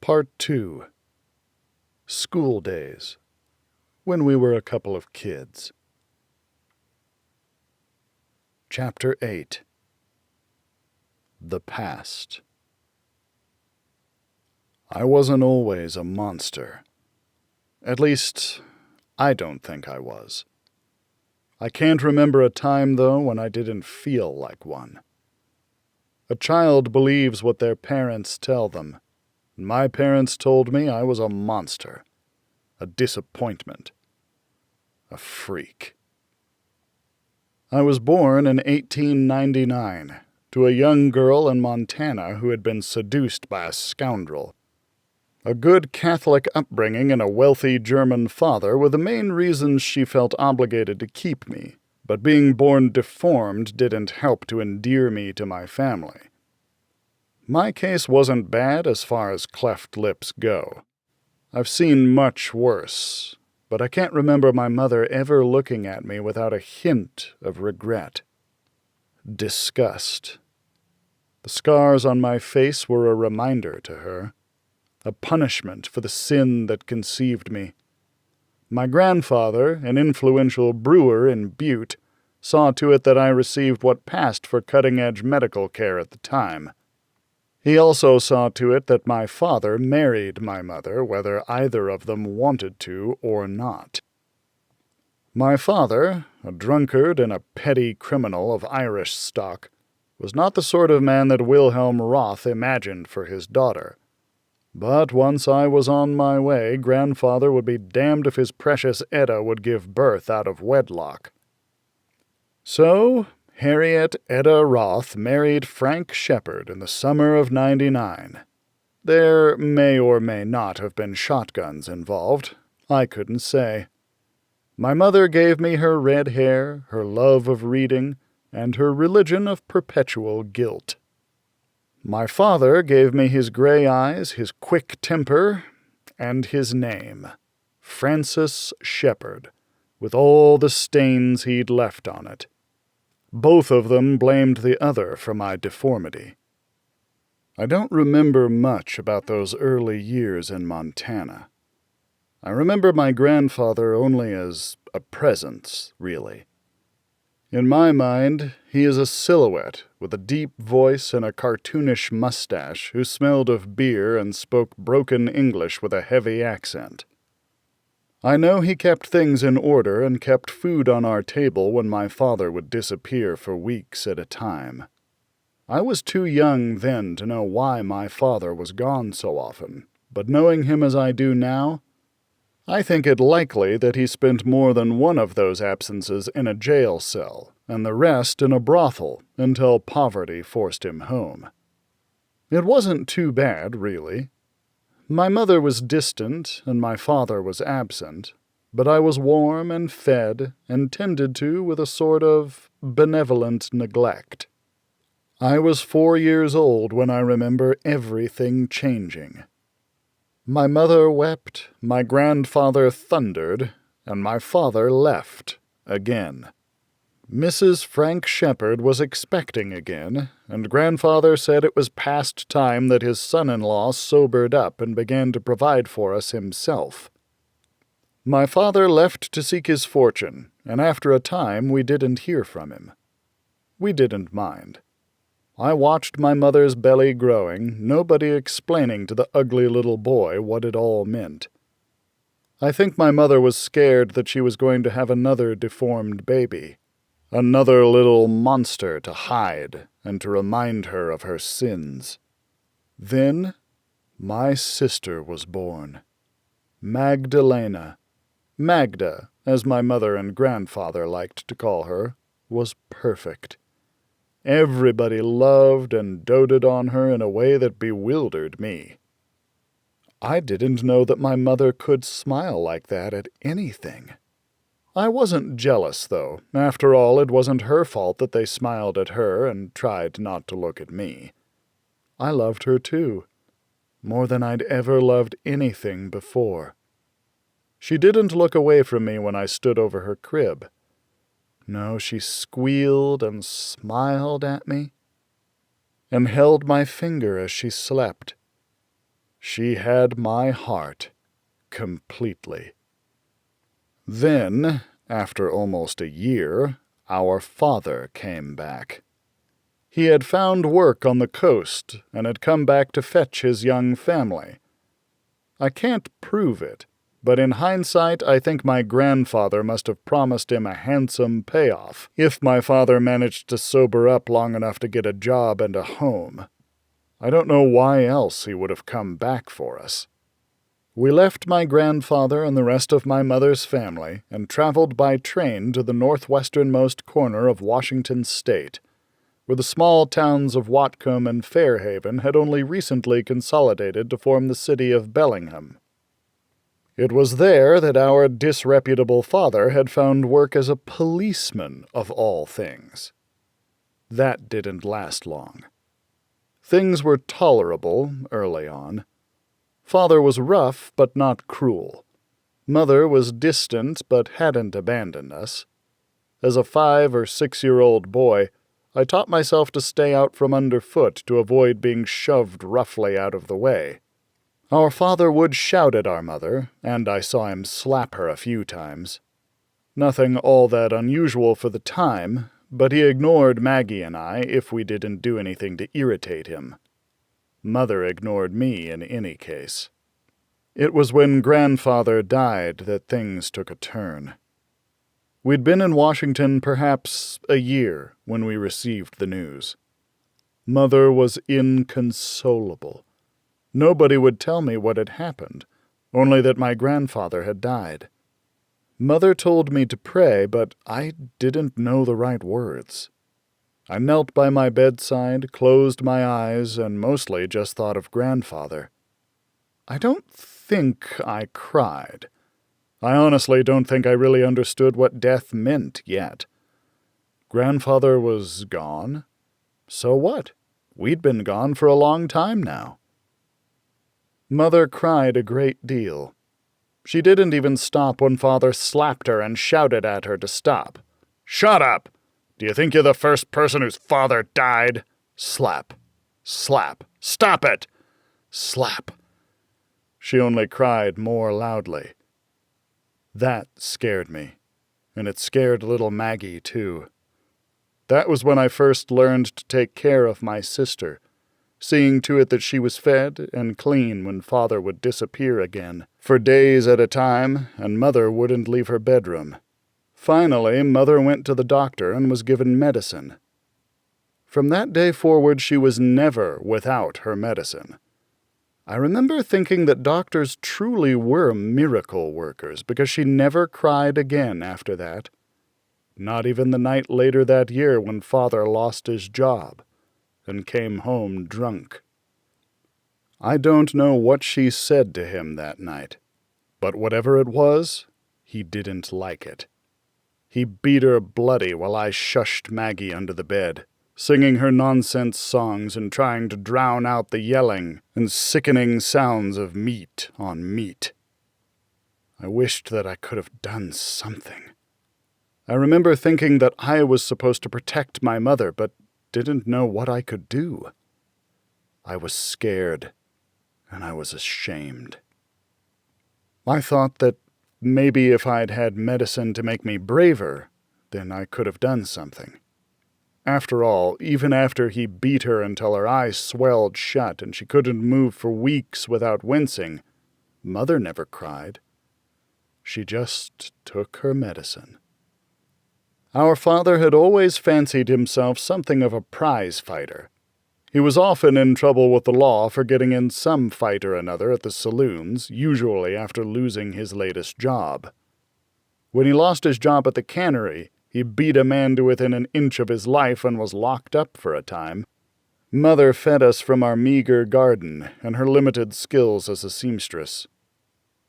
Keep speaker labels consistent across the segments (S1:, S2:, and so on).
S1: Part 2. School Days. When we were a couple of kids. Chapter 8. The Past. I wasn't always a monster. At least, I don't think I was. I can't remember a time, though, when I didn't feel like one. A child believes what their parents tell them. My parents told me I was a monster, a disappointment, a freak. I was born in 1899 to a young girl in Montana who had been seduced by a scoundrel. A good Catholic upbringing and a wealthy German father were the main reasons she felt obligated to keep me, but being born deformed didn't help to endear me to my family. My case wasn't bad as far as cleft lips go. I've seen much worse, but I can't remember my mother ever looking at me without a hint of regret. Disgust. The scars on my face were a reminder to her, a punishment for the sin that conceived me. My grandfather, an influential brewer in Butte, saw to it that I received what passed for cutting-edge medical care at the time. He also saw to it that my father married my mother, whether either of them wanted to or not. My father, a drunkard and a petty criminal of Irish stock, was not the sort of man that Wilhelm Roth imagined for his daughter. But once I was on my way, grandfather would be damned if his precious Etta would give birth out of wedlock. So Harriet Etta Roth married Frank Shepard in the summer of '99. There may or may not have been shotguns involved. I couldn't say. My mother gave me her red hair, her love of reading, and her religion of perpetual guilt. My father gave me his gray eyes, his quick temper, and his name, Francis Shepard, with all the stains he'd left on it. Both of them blamed the other for my deformity. I don't remember much about those early years in Montana. I remember my grandfather only as a presence, really. In my mind, he is a silhouette with a deep voice and a cartoonish mustache who smelled of beer and spoke broken English with a heavy accent. I know he kept things in order and kept food on our table when my father would disappear for weeks at a time. I was too young then to know why my father was gone so often, but knowing him as I do now, I think it likely that he spent more than one of those absences in a jail cell, and the rest in a brothel, until poverty forced him home. It wasn't too bad, really. My mother was distant, and my father was absent, but I was warm and fed, and tended to with a sort of benevolent neglect. I was 4 years old when I remember everything changing. My mother wept, my grandfather thundered, and my father left, again. Mrs. Frank Shepard was expecting again, and grandfather said it was past time that his son-in-law sobered up and began to provide for us himself. My father left to seek his fortune, and after a time we didn't hear from him. We didn't mind. I watched my mother's belly growing, nobody explaining to the ugly little boy what it all meant. I think my mother was scared that she was going to have another deformed baby, another little monster to hide and to remind her of her sins. Then my sister was born. Magdalena. Magda, as my mother and grandfather liked to call her, was perfect. Everybody loved and doted on her in a way that bewildered me. I didn't know that my mother could smile like that at anything. I wasn't jealous, though. After all, it wasn't her fault that they smiled at her and tried not to look at me. I loved her, too, more than I'd ever loved anything before. She didn't look away from me when I stood over her crib. No, she squealed and smiled at me, and held my finger as she slept. She had my heart completely. Then, after almost a year, our father came back. He had found work on the coast and had come back to fetch his young family. I can't prove it, but in hindsight I think my grandfather must have promised him a handsome payoff if my father managed to sober up long enough to get a job and a home. I don't know why else he would have come back for us. We left my grandfather and the rest of my mother's family and traveled by train to the northwesternmost corner of Washington State, where the small towns of Whatcom and Fairhaven had only recently consolidated to form the city of Bellingham. It was there that our disreputable father had found work as a policeman, of all things. That didn't last long. Things were tolerable early on. Father was rough, but not cruel. Mother was distant, but hadn't abandoned us. As a 5 or 6-year-old boy, I taught myself to stay out from underfoot to avoid being shoved roughly out of the way. Our father would shout at our mother, and I saw him slap her a few times. Nothing all that unusual for the time, but he ignored Maggie and I if we didn't do anything to irritate him. Mother ignored me in any case. It was when grandfather died that things took a turn. We'd been in Washington perhaps a year when we received the news. Mother was inconsolable. Nobody would tell me what had happened, only that my grandfather had died. Mother told me to pray, but I didn't know the right words. I knelt by my bedside, closed my eyes, and mostly just thought of grandfather. I don't think I cried. I honestly don't think I really understood what death meant yet. Grandfather was gone. So what? We'd been gone for a long time now. Mother cried a great deal. She didn't even stop when Father slapped her and shouted at her to stop. "Shut up! Do you think you're the first person whose father died?" Slap. Slap. "Stop it!" Slap. She only cried more loudly. That scared me, and it scared little Maggie, too. That was when I first learned to take care of my sister, seeing to it that she was fed and clean when Father would disappear again, for days at a time, and Mother wouldn't leave her bedroom. Finally, Mother went to the doctor and was given medicine. From that day forward, she was never without her medicine. I remember thinking that doctors truly were miracle workers because she never cried again after that. Not even the night later that year when Father lost his job and came home drunk. I don't know what she said to him that night, but whatever it was, he didn't like it. He beat her bloody while I shushed Maggie under the bed, singing her nonsense songs and trying to drown out the yelling and sickening sounds of meat on meat. I wished that I could have done something. I remember thinking that I was supposed to protect my mother, but didn't know what I could do. I was scared, and I was ashamed. I thought that maybe if I'd had medicine to make me braver, then I could have done something. After all, even after he beat her until her eyes swelled shut and she couldn't move for weeks without wincing, Mother never cried. She just took her medicine. Our father had always fancied himself something of a prize fighter. He was often in trouble with the law for getting in some fight or another at the saloons, usually after losing his latest job. When he lost his job at the cannery, he beat a man to within an inch of his life and was locked up for a time. Mother fed us from our meager garden and her limited skills as a seamstress.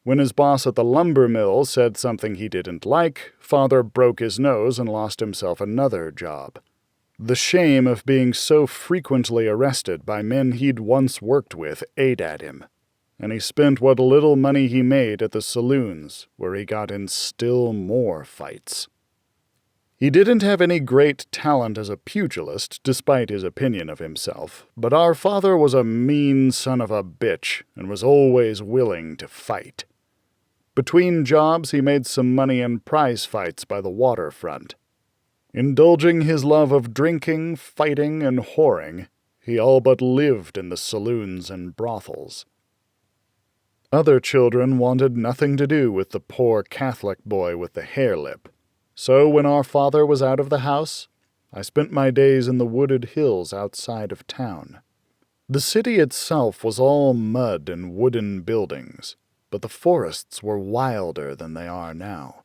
S1: When his boss at the lumber mill said something he didn't like, Father broke his nose and lost himself another job. The shame of being so frequently arrested by men he'd once worked with ate at him, and he spent what little money he made at the saloons, where he got in still more fights. He didn't have any great talent as a pugilist, despite his opinion of himself, but our father was a mean son of a bitch and was always willing to fight. Between jobs, he made some money in prize fights by the waterfront. Indulging his love of drinking, fighting, and whoring, he all but lived in the saloons and brothels. Other children wanted nothing to do with the poor Catholic boy with the hare lip. So when our father was out of the house, I spent my days in the wooded hills outside of town. The city itself was all mud and wooden buildings, but the forests were wilder than they are now.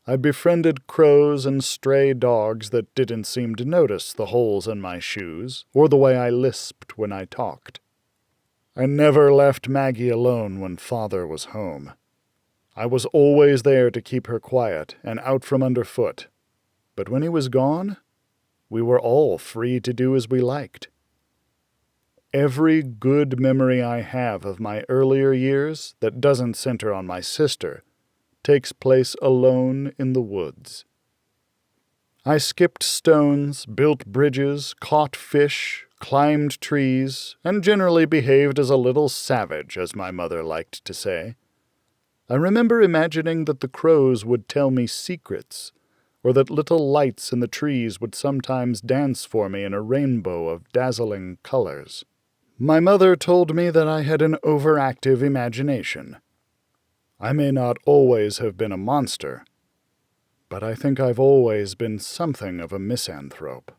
S1: I befriended crows and stray dogs that didn't seem to notice the holes in my shoes or the way I lisped when I talked. I never left Maggie alone when Father was home. I was always there to keep her quiet and out from underfoot, but when he was gone, we were all free to do as we liked. Every good memory I have of my earlier years that doesn't center on my sister takes place alone in the woods. I skipped stones, built bridges, caught fish, climbed trees, and generally behaved as a little savage, as my mother liked to say. I remember imagining that the crows would tell me secrets, or that little lights in the trees would sometimes dance for me in a rainbow of dazzling colors. My mother told me that I had an overactive imagination. I may not always have been a monster, but I think I've always been something of a misanthrope.